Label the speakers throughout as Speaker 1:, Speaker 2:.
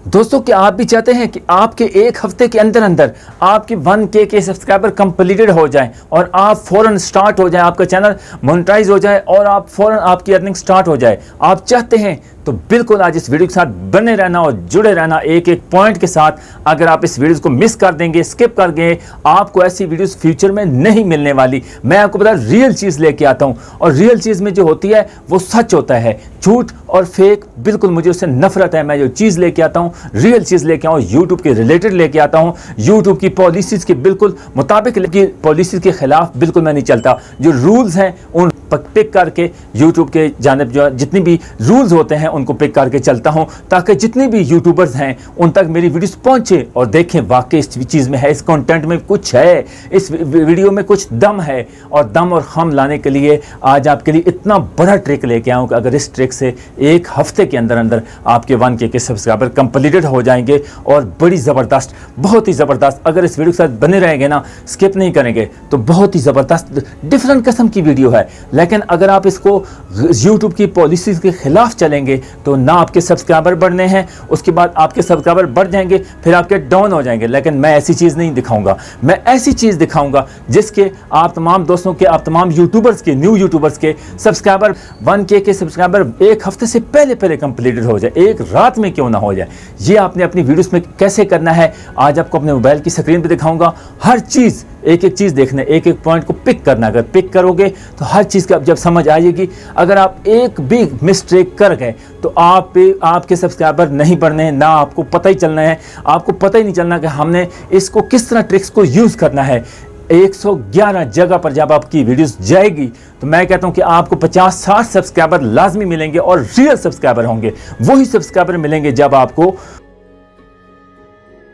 Speaker 1: दोस्तों, क्या आप भी चाहते हैं कि आपके एक हफ्ते के अंदर अंदर आपके 1K के सब्सक्राइबर कंप्लीटेड हो जाएं और आप फौरन स्टार्ट हो जाएं, आपका चैनल मोनेटाइज हो जाए और आप फौरन आपकी अर्निंग स्टार्ट हो जाए? आप चाहते हैं तो बिल्कुल आज इस वीडियो के साथ बने रहना और जुड़े रहना एक एक पॉइंट के साथ। अगर आप इस वीडियो को मिस कर देंगे, स्किप कर गए, आपको ऐसी वीडियोस फ्यूचर में नहीं मिलने वाली। मैं आपको बता रियल चीज़ लेके आता हूँ और रियल चीज़ में जो होती है वो सच होता है। झूठ और फेक बिल्कुल मुझे उससे नफरत है। मैं जो चीज़ लेके आता हूँ रियल चीज़ लेके आऊँ, यूट्यूब के रिलेटेड लेके आता हूँ। यूट्यूब की पॉलिसीज़ के बिल्कुल मुताबिक पॉलिसीज़ के खिलाफ बिल्कुल मैं नहीं चलता। जो रूल्स हैं उन पिक करके यूट्यूब के जानिब जो जितनी भी रूल्स होते हैं उनको पिक करके चलता हूं, ताकि जितने भी यूट्यूबर्स हैं उन तक मेरी वीडियोस पहुंचे और देखें वाकई इस चीज़ में है, इस कंटेंट में कुछ है, इस वीडियो में कुछ दम है। और दम और हम लाने के लिए आज आपके लिए इतना बड़ा ट्रिक लेके आऊँ कि अगर इस ट्रिक से एक हफ्ते के अंदर अंदर आपके 1K के सब्सक्राइबर कंप्लीटेड हो जाएंगे और बड़ी ज़बरदस्त, बहुत ही ज़बरदस्त, अगर इस वीडियो के साथ बने रहेंगे ना, स्किप नहीं करेंगे तो बहुत ही ज़बरदस्त डिफरेंट किस्म की वीडियो है। लेकिन अगर आप इसको YouTube की पॉलिसीज़ के खिलाफ चलेंगे तो ना आपके सब्सक्राइबर बढ़ने हैं, उसके बाद आपके सब्सक्राइबर बढ़ जाएंगे, फिर आपके डाउन हो जाएंगे। लेकिन मैं ऐसी चीज़ नहीं दिखाऊंगा, मैं ऐसी चीज़ दिखाऊंगा जिसके आप तमाम दोस्तों के, आप तमाम यूट्यूबर्स के, न्यू यूट्यूबर्स के सब्सक्राइबर 1K के सब्सक्राइबर एक हफ्ते से पहले पहले कंप्लीटेड हो जाए, एक रात में क्यों ना हो जाए। ये आपने अपनी वीडियोस में कैसे करना है आज आपको अपने मोबाइल की स्क्रीन पर दिखाऊंगा। हर चीज़, एक एक चीज़ देखना, एक एक पॉइंट को पिक करना। अगर पिक करोगे तो हर चीज़ का जब समझ आ जाएगी। अगर आप एक भी मिस्टेक कर गए तो आपके सब्सक्राइबर नहीं बढ़ने हैं, ना आपको पता ही चलना है, आपको पता ही नहीं चलना कि हमने इसको किस तरह ट्रिक्स को यूज़ करना है। 111 जगह पर जब आपकी वीडियोस जाएगी तो मैं कहता हूं कि आपको 50-60 सब्सक्राइबर लाजमी मिलेंगे और रियल सब्सक्राइबर होंगे। वही सब्सक्राइबर मिलेंगे जब आपको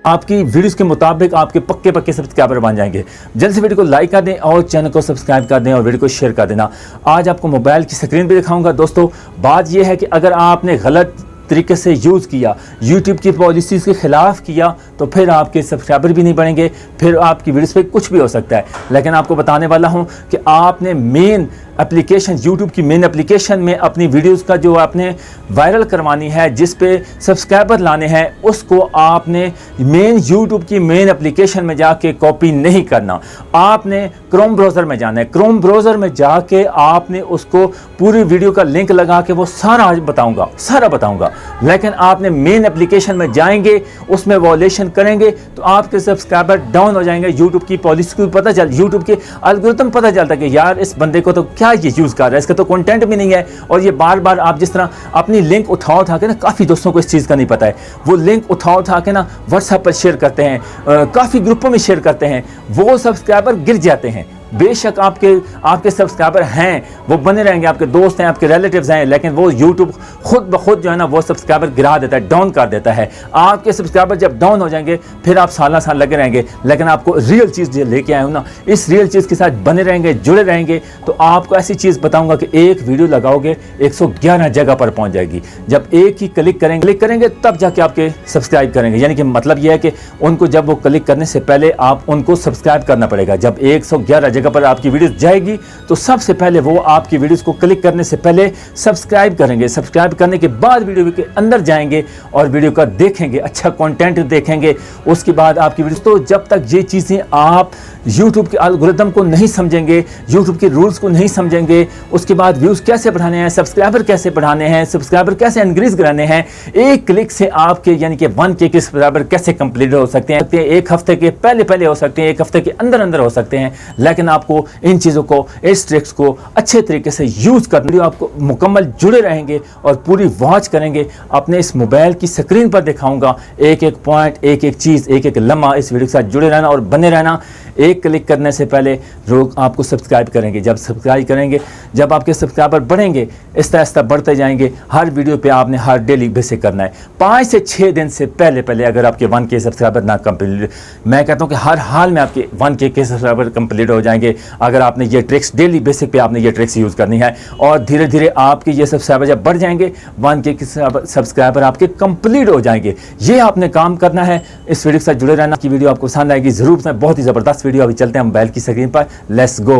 Speaker 1: आपकी वीडियोस के मुताबिक आपके पक्के पक्के सब्सक्राइबर बन जाएंगे। जल्द से वीडियो को लाइक कर दें और चैनल को सब्सक्राइब कर दें और वीडियो को शेयर कर देना। आज आपको मोबाइल की स्क्रीन पे दिखाऊंगा। दोस्तों, बात यह है कि अगर आपने गलत तरीके से यूज़ किया, यूट्यूब की पॉलिसीज़ के ख़िलाफ़ किया, तो फिर आपके सब्सक्राइबर भी नहीं बढ़ेंगे, फिर आपकी वीडियोस पे कुछ भी हो सकता है। लेकिन आपको बताने वाला हूं कि आपने मेन एप्लीकेशन, यूट्यूब की मेन एप्लीकेशन में अपनी वीडियोस का जो आपने वायरल करवानी है, जिस पे सब्सक्राइबर लाने हैं, उसको आपने मेन यूट्यूब की मेन एप्लीकेशन में जाके कॉपी नहीं करना। आपने क्रोम ब्राउज़र में जाना है। क्रोम ब्राउज़र में जाके आपने उसको पूरी वीडियो का लिंक लगा के वो सारा बताऊंगा। लेकिन आपने मेन एप्लीकेशन में जाएंगे, उसमें वॉलेशन करेंगे तो आपके सब्सक्राइबर डाउन हो जाएंगे। यूट्यूब की पॉलिसी को पता चल, यूट्यूब के एल्गोरिथम पता चलता है कि यार इस बंदे को तो क्या ये यूज़ कर रहा है, इसका तो कंटेंट भी नहीं है। और ये बार बार आप जिस तरह अपनी लिंक उठा के ना, काफ़ी दोस्तों को इस चीज़ का नहीं पता है, वो लिंक उठा के ना व्हाट्सएप पर शेयर करते हैं, काफ़ी ग्रुपों में शेयर करते हैं, वो सब्सक्राइबर गिर जाते हैं। बेशक आपके सब्सक्राइबर हैं, वो बने रहेंगे, आपके दोस्त हैं, आपके रिलेटिव्स हैं, लेकिन वो यूट्यूब खुद ब खुद जो है ना वो सब्सक्राइबर गिरा देता है, डाउन कर देता है। आपके सब्सक्राइबर जब डाउन हो जाएंगे फिर आप साल लगे रहेंगे। लेकिन आपको रियल चीज़ जो लेके आए हो ना, इस रियल चीज़ के साथ बने रहेंगे, जुड़े रहेंगे, तो आपको ऐसी चीज़ बताऊंगा कि एक वीडियो लगाओगे 111 जगह पर पहुंच जाएगी। जब एक ही क्लिक करेंगे तब जाके आपके सब्सक्राइब करेंगे। यानी कि मतलब यह है कि उनको जब वो क्लिक करने से पहले आप उनको सब्सक्राइब करना पड़ेगा। जब 111 जगह पर आपकी वीडियोस जाएगी तो सबसे पहले वो आपकी वीडियोस को क्लिक करने से पहले सब्सक्राइब करेंगे। सब्सक्राइब करने के बाद वीडियो के अंदर जाएंगे और वीडियो का देखेंगे, अच्छा कंटेंट देखेंगे, उसके बाद आपकी वीडियोस। तो जब तक ये चीज़ें आप यूट्यूब के एल्गोरिथम को नहीं समझेंगे, यूट्यूब के रूल्स को नहीं समझेंगे, उसके बाद व्यूज़ कैसे बढ़ाने हैं, सब्सक्राइबर कैसे बढ़ाने हैं, सब्सक्राइबर कैसे इंक्रीज कराने हैं, एक क्लिक से आपके यानी कि 1K के सब्सक्राइबर कैसे कंप्लीट हो सकते हैं, एक हफ्ते के पहले हो सकते हैं, एक हफ्ते के अंदर हो सकते हैं। लेकिन आपको इन चीज़ों को, इस ट्रिक्स को अच्छे तरीके से यूज़ करना। वीडियो आपको मुकम्मल जुड़े रहेंगे और पूरी वॉच करेंगे। अपने इस मोबाइल की स्क्रीन पर दिखाऊंगा एक एक पॉइंट, एक एक चीज़, एक एक लम्हा। इस वीडियो के साथ जुड़े रहना और बने रहना। एक क्लिक करने से पहले लोग आपको सब्सक्राइब करेंगे। जब सब्सक्राइब करेंगे, जब आपके सब्सक्राइबर बढ़ेंगे, आहिस्ता बढ़ते जाएंगे। हर वीडियो पे आपने हर डेली बेसिक करना है। 5 से 6 दिन से पहले अगर आपके 1K सब्सक्राइबर ना कंप्लीट, मैं कहता हूँ कि हर हाल में आपके 1K के सब्सक्राइबर कंप्लीट हो जाएंगे अगर आपने ये ट्रिक्स डेली बेसिक पे आपने ये ट्रिक्स यूज़ करनी है। और धीरे धीरे आपके ये सब्सक्राइबर जब बढ़ जाएंगे, 1K के सब्सक्राइबर आपके कंप्लीट हो जाएंगे। ये आपने काम करना है। इस वीडियो के साथ जुड़े रहना। की वीडियो आपको पसंद आएगी ज़रूर। बहुत ही ज़बरदस्त वीडियो। अभी चलते हैं मोबाइल की स्क्रीन पर। Let's go.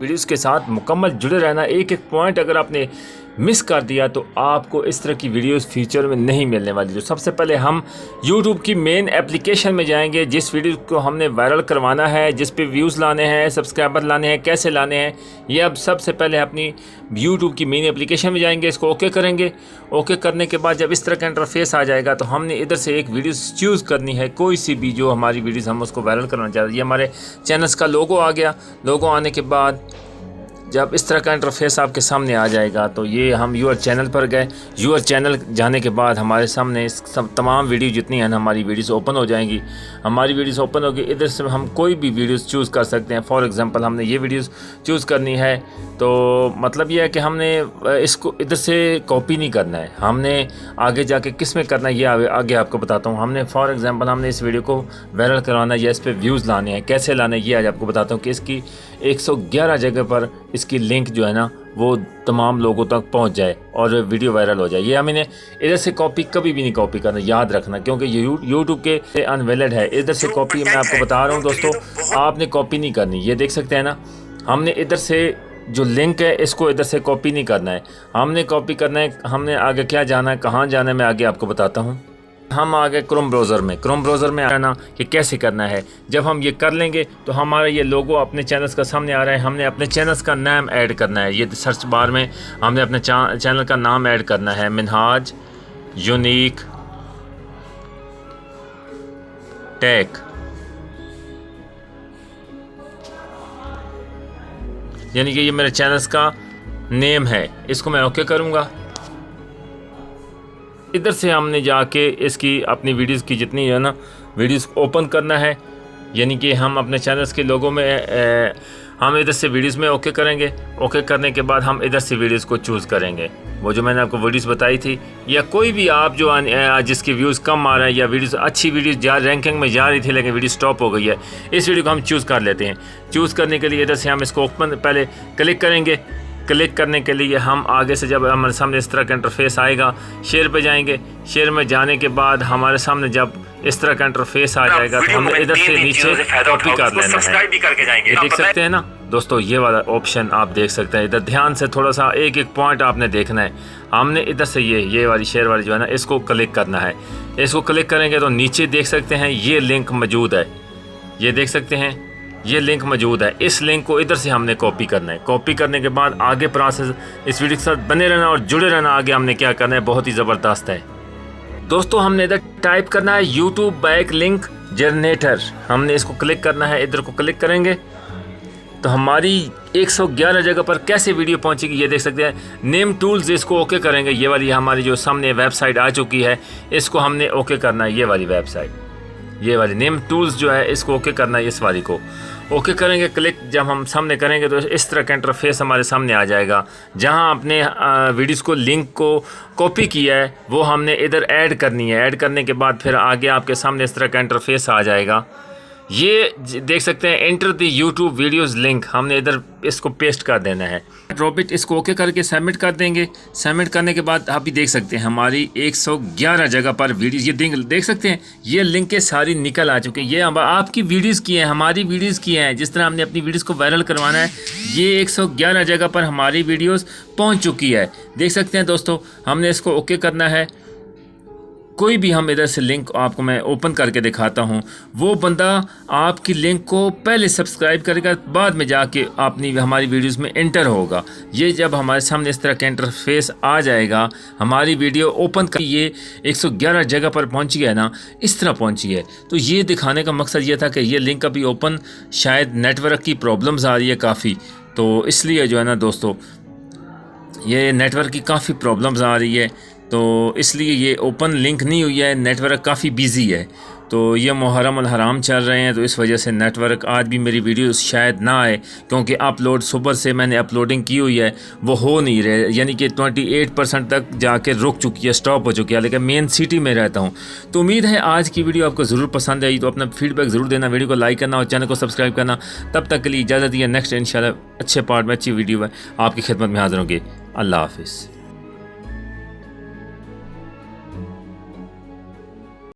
Speaker 1: वीडियोस के साथ मुकम्मल जुड़े रहना। एक एक पॉइंट अगर आपने मिस कर दिया तो आपको इस तरह की वीडियोस फ्यूचर में नहीं मिलने वाली। तो सबसे पहले हम YouTube की मेन एप्लीकेशन में जाएंगे। जिस वीडियो को हमने वायरल करवाना है, जिस पे व्यूज़ लाने हैं, सब्सक्राइबर लाने हैं, कैसे लाने हैं, ये अब सबसे पहले अपनी YouTube की मेन एप्लीकेशन में जाएंगे, इसको ओके करेंगे। ओके करने के बाद जब इस तरह का इंटरफेस आ जाएगा तो हमने इधर से एक वीडियो चूज़ करनी है, कोई सी भी जो हमारी वीडियोज़ हम उसको वायरल करना चाहते हैं। ये हमारे चैनल्स का लोगो आ गया। लोगो आने के बाद जब इस तरह का इंटरफेस आपके सामने आ जाएगा तो ये हम यूर चैनल पर गए। यूर चैनल जाने के बाद हमारे सामने सब तमाम वीडियो जितनी हैं हमारी वीडियोस ओपन हो जाएंगी। हमारी वीडियोस ओपन होगी, इधर से हम कोई भी वीडियोस चूज़ कर सकते हैं। फॉर एग्जांपल हमने ये वीडियोस चूज़ करनी है तो मतलब ये है कि हमने इसको इधर से कॉपी नहीं करना है, हमने आगे जाके किस में करना है ये आगे आपको बताता हूँ। हमने फॉर एग्जांपल हमने इस वीडियो को वायरल करवाना है या इस पर व्यूज़ लाने हैं, कैसे लाने हैं ये आज आपको बताता हूँ कि इसकी 111 जगह पर इसकी लिंक जो है ना वो तमाम लोगों तक पहुंच जाए और वीडियो वायरल हो जाए। ये हमने इधर से कॉपी कभी भी नहीं कॉपी करना, याद रखना, क्योंकि ये यूट्यूब के अनवैलिड है। इधर से कॉपी मैं आपको बता रहा हूँ दोस्तों, आपने कॉपी नहीं करनी। ये देख सकते हैं ना, हमने इधर से जो लिंक है इसको इधर से कॉपी नहीं करना है, हमने कॉपी करना है। हमने आगे क्या जाना है, कहाँ जाना है, मैं आगे आपको बताता हूँ। हम आगे क्रोम ब्राउज़र में आना कि कैसे करना है। जब हम ये कर लेंगे तो हमारा ये लोगो अपने चैनल्स का सामने आ रहा है। हमने अपने चैनल्स का नाम ऐड करना है। ये सर्च बार में हमने अपने चैनल का नाम ऐड करना है, मिनहाज यूनिक टेक। यानी कि ये मेरे चैनल्स का नेम है, इसको मैं ओके करूँगा। इधर से हमने जाके इसकी अपनी वीडियोस की जितनी है ना वीडियोस ओपन करना है। यानी कि हम अपने चैनल्स के लोगों में हम इधर से वीडियोस में ओके करेंगे। ओके करने के बाद हम इधर से वीडियोस को चूज़ करेंगे, वो जो मैंने आपको वीडियोस बताई थी, या कोई भी आप जो जिसकी व्यूज़ कम आ रहा है या वीडियोस अच्छी वीडियोस रैंकिंग में जा रही थी लेकिन वीडियो स्टॉप हो गई है, इस वीडियो को हम चूज़ कर लेते हैं। चूज़ करने के लिए इधर से हम इसको ओपन पहले क्लिक करेंगे। क्लिक करने के लिए हम आगे से जब हमारे सामने इस तरह का इंटरफेस आएगा, शेयर पे जाएंगे। शेयर में जाने के बाद हमारे सामने जब इस तरह का इंटरफेस आ जाएगा तो हमने इधर से नीचे कॉपी कर लेना है। ये देख सकते हैं ना दोस्तों, ये वाला ऑप्शन आप देख सकते हैं। इधर ध्यान से थोड़ा सा एक एक पॉइंट आपने देखना है। हमने इधर से ये वाली शेयर वाली जो है ना इसको क्लिक करना है। इसको क्लिक करेंगे तो नीचे देख सकते हैं ये लिंक मौजूद है। ये देख सकते हैं ये लिंक मौजूद है। इस लिंक को इधर से हमने कॉपी करना है। कॉपी करने के बाद आगे प्रोसेस इस वीडियो के साथ बने रहना और जुड़े रहना। आगे हमने क्या करना है बहुत ही ज़बरदस्त है दोस्तों। हमने इधर टाइप करना है यूट्यूब बैक लिंक जनरेटर। हमने इसको क्लिक करना है, इधर को क्लिक करेंगे तो हमारी 111 जगह पर कैसे वीडियो पहुंचेगी ये देख सकते हैं। नेम टूल्स इसको ओके करेंगे। ये वाली हमारी जो सामने वेबसाइट आ चुकी है इसको हमने ओके करना है। ये वाली वेबसाइट, ये वाली नेम टूल्स जो है इसको ओके करना है। इस वाली को ओके करेंगे। क्लिक जब हम सामने करेंगे तो इस तरह का इंटरफेस हमारे सामने आ जाएगा। जहां आपने वीडियोस को लिंक को कॉपी किया है वो हमने इधर ऐड करनी है। ऐड करने के बाद फिर आगे आपके सामने इस तरह का इंटरफेस आ जाएगा। ये देख सकते हैं enter the YouTube videos link, हमने इधर इसको पेस्ट कर देना है। ड्रॉप इसको ओके करके सबमिट कर देंगे। सबमिट करने के बाद आप भी देख सकते हैं हमारी 111 जगह पर वीडियोस ये देख सकते हैं ये लिंक के सारी निकल आ चुके हैं। ये आपकी वीडियोस की हैं, हमारी वीडियोस की हैं। जिस तरह हमने अपनी वीडियोस को वायरल करवाना है ये 111 जगह पर हमारी वीडियोस पहुंच चुकी है। देख सकते हैं दोस्तों, हमने इसको ओके करना है। कोई भी हम इधर से लिंक आपको मैं ओपन करके दिखाता हूं, वो बंदा आपकी लिंक को पहले सब्सक्राइब करेगा, बाद में जाके अपनी हमारी वीडियोस में एंटर होगा। ये जब हमारे सामने इस तरह का इंटरफेस आ जाएगा, हमारी वीडियो ओपन कर ये 111 जगह पर पहुंची है ना, इस तरह पहुंची है। तो ये दिखाने का मकसद ये था कि ये लिंक अभी ओपन, शायद नेटवर्क की प्रॉब्लम्स आ रही है काफ़ी, तो इसलिए जो है ना दोस्तों ये नेटवर्क की काफ़ी प्रॉब्लम्स आ रही है, तो इसलिए ये ओपन लिंक नहीं हुई है। नेटवर्क काफ़ी बिजी है, तो ये मुहर्रम और हराम चल रहे हैं, तो इस वजह से नेटवर्क आज भी मेरी वीडियो शायद ना आए, क्योंकि अपलोड सुबह से मैंने अपलोडिंग की हुई है वो हो नहीं रहे। यानी कि 28% तक जाके रुक चुकी है, स्टॉप हो चुकी है। लेकिन मेन सिटी में रहता हूँ। तो उम्मीद है आज की वीडियो आपको ज़रूर पसंद आई, तो अपना फीडबैक ज़रूर देना, वीडियो को लाइक करना और चैनल को सब्सक्राइब करना। तब तक के लिए इजाज़त दिया, नेक्स्ट इंशाल्लाह अच्छे पार्ट में अच्छी वीडियो है आपकी खिदमत में हाज़िर होंगे। अल्लाह हाफिज़।